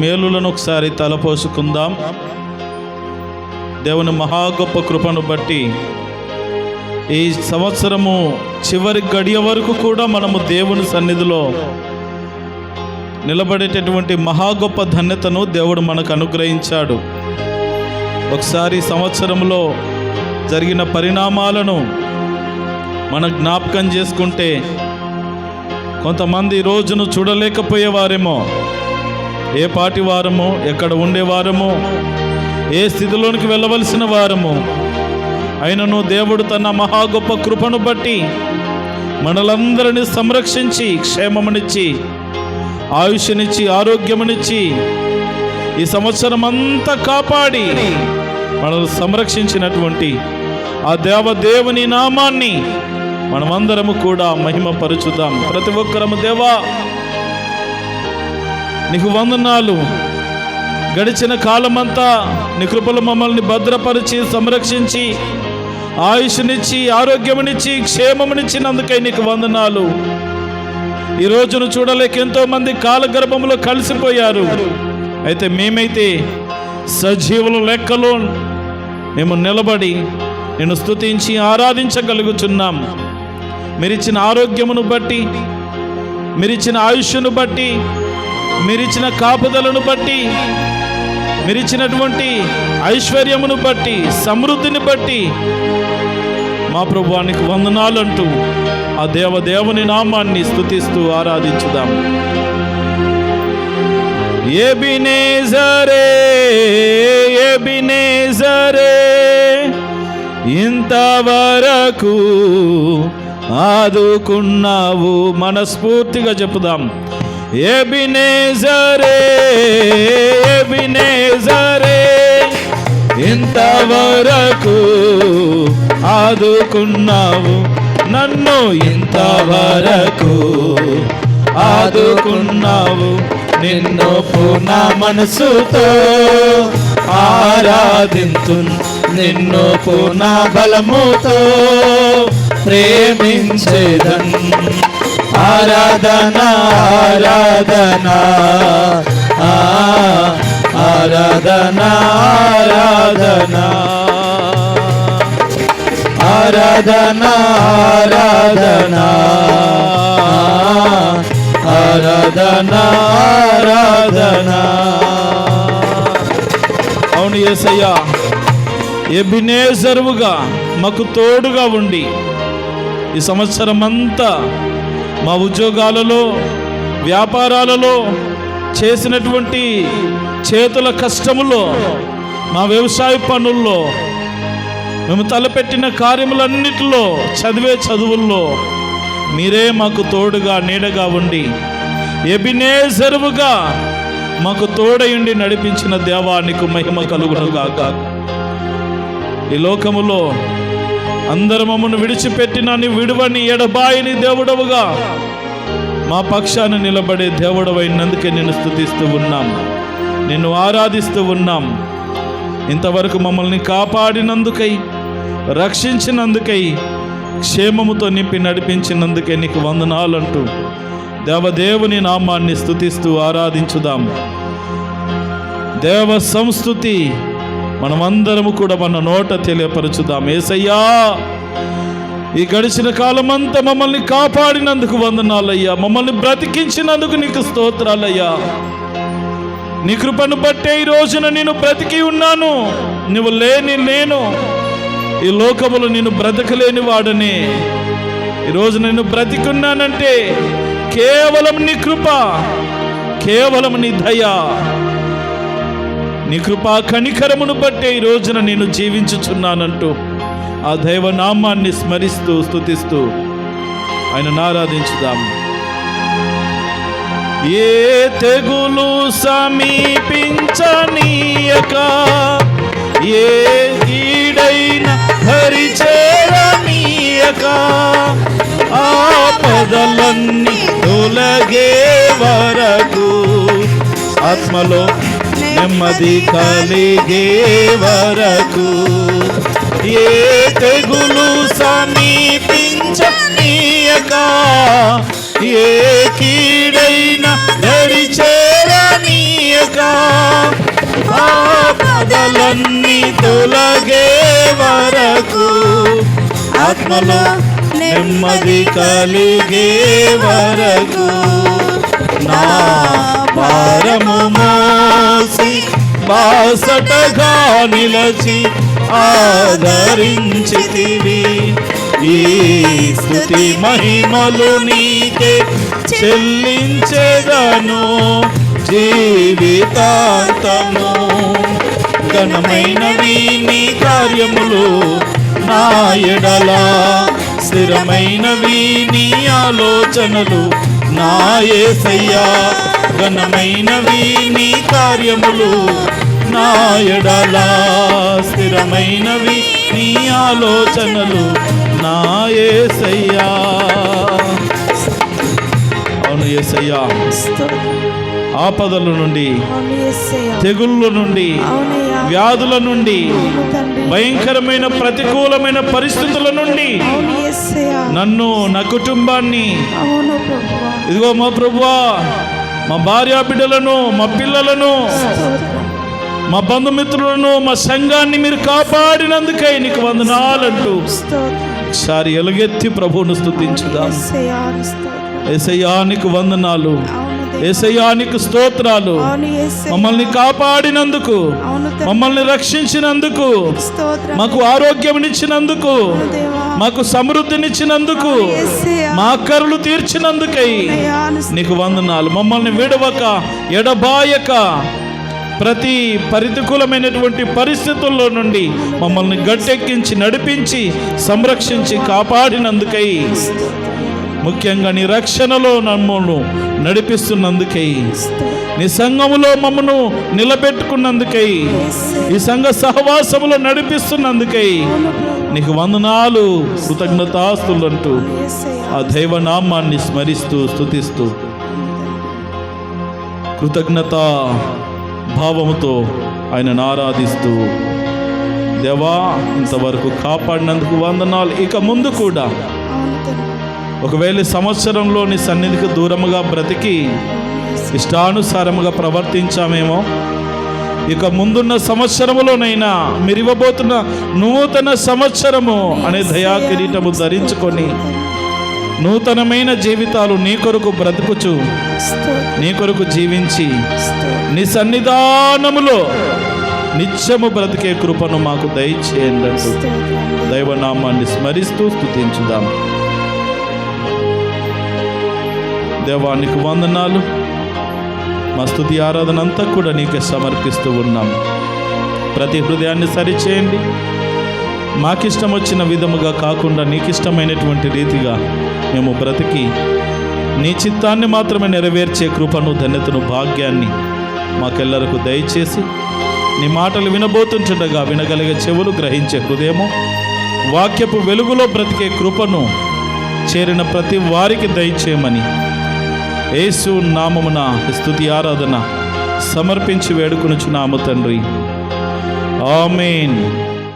మేలులను ఒకసారి తలపోసుకుందాం. దేవుని మహా గొప్ప కృపను బట్టి ఈ సంవత్సరము చివరి గడియ వరకు కూడా మనము దేవుని సన్నిధిలో నిలబడేటటువంటి మహా గొప్ప ధన్యతను దేవుడు మనకు అనుగ్రహించాడు. ఒకసారి సంవత్సరంలో జరిగిన పరిణామాలను మనం జ్ఞాపకం చేసుకుంటే కొంతమంది రోజును చూడలేకపోయేవారేమో, ఏ పాటి వారము, ఎక్కడ ఉండేవారము, ఏ స్థితిలోనికి వెళ్ళవలసిన వారము, అయినను దేవుడు తన మహా గొప్ప కృపను బట్టి మనలందరినీ సంరక్షించి క్షేమమునిచ్చి ఆయుష్నిచ్చి ఆరోగ్యమునిచ్చి ఈ సంవత్సరం అంతా కాపాడి మనల్ని సంరక్షించినటువంటి ఆ దేవుని నామాన్ని మనమందరము కూడా మహిమపరచుదాం. ప్రతి ఒక్కరము దేవా నీకు వందనాలు. గడిచిన కాలమంతా నీ కృపలు మమ్మల్ని భద్రపరిచి సంరక్షించి ఆయుష్నిచ్చి ఆరోగ్యమునిచ్చి క్షేమమునిచ్చినందుకై నీకు వందనాలు. ఈ రోజును చూడలేక ఎంతో మంది కాలగర్భంలో కలిసిపోయారు. అయితే మేమైతే సజీవుల లెక్కలో మేము నిలబడి నేను స్తుతించి ఆరాధించగలుగుచున్నాం. మీరిచ్చిన ఆరోగ్యమును బట్టి, మీరిచ్చిన ఆయుష్ను బట్టి, మీరిచ్చిన కాపుదలను బట్టి, మీరిచ్చినటువంటి ఐశ్వర్యమును బట్టి, సమృద్ధిని బట్టి మా ప్రభువానికి వందనాలు అంటూ ఆ దేవుని నామాన్ని స్తుతిస్తూ ఆరాధించుదాం. ఎబినేజరే ఎబినేజరే ఇంతవరకు ఆదుకున్నావు. మనస్ఫూర్తిగా చెప్పుదాం. ఎబినేజరే ఎబినేజరే ఇంతవరకు ఆదుకున్నావు నన్ను, ఇంతవరకు ఆదుకున్నావు. నిన్ను పూర్ణ మనసుతో ఆరాధింతు, నిన్ను పూర్ణ బలముతో ప్రేమించేదన్. ఆరాధన ఆరాధన ఆరాధన ఆరాధన ఆరాధన ఆరాధన ఆరాధన ఆరాధన. అవును యేసయ్యా, ఎబినేజరుగా మాకు తోడుగా ఉండి ఈ సంవత్సరం అంతా మా ఉద్యోగాలలో, వ్యాపారాలలో, చేసినటువంటి చేతుల కష్టములో, మా వ్యవసాయ పనుల్లో, మేము తలపెట్టిన కార్యములన్నిటిలో, చదివే చదువుల్లో మీరే మాకు తోడుగా నీడగా ఉండి ఎబినేజరుగా మాకు తోడయుండి నడిపించిన దేవానికి మహిమ కలుగునుగాక. ఈ లోకములో అందరు మమ్మల్ని విడిచిపెట్టిన నీ విడువని ఎడబాయిని దేవుడవుగా మా పక్షాన నిలబడే దేవుడవైనందుకే నిన్ను స్తుతిస్తూ ఉన్నాం, నిన్ను ఆరాధిస్తూ ఉన్నాం. ఇంతవరకు మమ్మల్ని కాపాడినందుకై, రక్షించినందుకై, క్షేమముతో నింపి నడిపించినందుకే నీకు వందనాలు అంటూ దేవదేవుని నామాన్ని స్తుతిస్తూ ఆరాధించుదాం. దేవ సంస్తుతి మనమందరము కూడా మన నోట తెలియపరచుదాం. యేసయ్యా, ఈ గడిచిన కాలమంతా మమ్మల్ని కాపాడినందుకు వందనాలయ్యా, మమ్మల్ని బ్రతికించినందుకు నీకు స్తోత్రాలయ్యా. నీ కృపను బట్టే ఈ రోజున నేను బ్రతికి ఉన్నాను. నువ్వు లేని నేను ఈ లోకములో నేను బ్రతకలేని వాడని. ఈరోజు నేను బ్రతికున్నానంటే కేవలం నీ కృప, కేవలం నీ దయ, నీ కృపా కనికరమును బట్టే ఈ రోజున నేను జీవించుచున్నానంటూ ఆ దైవనామాన్ని స్మరిస్తూ స్తుతిస్తూ ఆయనను ఆరాధించుదాం. ఏ తెగులు సమీపించనీయక, ఏ కీడైన హరిచేరనీయక, ఆపదలన్నీ తొలగే వరకు, ఆత్మలో నెమ్మది కలిగే వరకు, ఏ తెగులు సమీపించనీయక, ఏ కీడైన దరి చేరనీయక, ఆత్మలో నెమ్మది కలిగే వరకు నా భారము మోసి బాసటగా నిలచి ఆదరించితివి. ఈ స్తుతి మహిమలు నీకే చెల్లించెదను జీవితాంతము. ఘనమైనవి నీ కార్యములు నా ఎడల, స్థిరమైనవి నీ ఆలోచనలు నా యేసయ్యా. ఘనమైనవి నీ కార్యములు నా ఎడల, స్థిరమైనవి నీ ఆలోచనలు నా యేసయ్యా. అవును యేసయ్యా, ఆపదల నుండి, తెగుళ్ళ నుండి, వ్యాధుల నుండి, భయంకరమైన ప్రతికూలమైన పరిస్థితుల నుండి నన్ను, నా కుటుంబాన్ని, ఇదిగో మా ప్రభువా, మా భార్యా బిడ్డలను, మా పిల్లలను, మా బంధుమిత్రులను, మా సంఘాన్ని మీరు కాపాడినందుకై నీకు వందనాలంటూ ఒకసారి ఎలుగెత్తి ప్రభువును స్తుతించుదాం. యేసయ్యా నీకు వందనాలు, యేసయ్యా నీకు స్తోత్రాలు. మమ్మల్ని కాపాడినందుకు, మమ్మల్ని రక్షించినందుకు, మాకు ఆరోగ్యమునిచ్చినందుకు, మాకు సమృద్ధినిచ్చినందుకు, మా అక్కర్లు తీర్చినందుకై నీకు వందనాలు. మమ్మల్ని విడవక, ఎడబాయక, ప్రతి ప్రతికూలమైనటువంటి పరిస్థితుల్లో నుండి మమ్మల్ని గట్టెక్కించి, నడిపించి, సంరక్షించి, కాపాడినందుకై, ముఖ్యంగా నీ రక్షణలో మమ్మల్ని నడిపిస్తున్నందుకై, నీ సంఘములో మమ్మను నిలబెట్టుకున్నందుకై, ఈ సంఘ సహవాసములో నడిపిస్తున్నందుకై నీకు వందనాలు, కృతజ్ఞతాస్తులంటూ ఆ దైవనామాన్ని స్మరిస్తూ స్తుతిస్తూ కృతజ్ఞతా భావముతో ఆయనను ఆరాధిస్తూ, దేవా ఇంతవరకు కాపాడినందుకు వందనాలు. ఇక ముందు కూడా ఒకవేళ సంవత్సరంలో నీ సన్నిధికి దూరముగా బ్రతికి ఇష్టానుసారముగా ప్రవర్తించామేమో, ఇక ముందున్న సంవత్సరములోనైనా మీరు ఇవ్వబోతున్న నూతన సంవత్సరము అనే దయా కిరీటము ధరించుకొని నూతనమైన జీవితాలు నీ కొరకు బ్రతుకుచు, నీ కొరకు జీవించి, నీ సన్నిధానములో నిత్యము బ్రతికే కృపను మాకు దయచేయండి అంటూ దైవనామాన్ని స్మరిస్తూ స్తుతించుదాం. దేవానికి వందనాలు. మా స్తుతి ఆరాధన అంతా కూడా నీకే సమర్పిస్తూ ఉన్నాం. ప్రతి హృదయాన్ని సరిచేయండి. మాకిష్టం వచ్చిన విధముగా కాకుండా నీకిష్టమైనటువంటి రీతిగా మేము బ్రతికి నీ చిత్తాన్ని మాత్రమే నెరవేర్చే కృపను, ధన్యతను, భాగ్యాన్ని మాకెల్లరకు దయచేసి నీ మాటలు వినబోతుండగా వినగలిగే చెవులు, గ్రహించే హృదయము, వాక్యపు వెలుగులో బ్రతికే కృపను చేరిన ప్రతి వారికి దయచేయమని యేసు నామమున స్తుతి ఆరాధన సమర్పించి వేడుకొనుచున్నాము తండ్రి. ఆమేన్.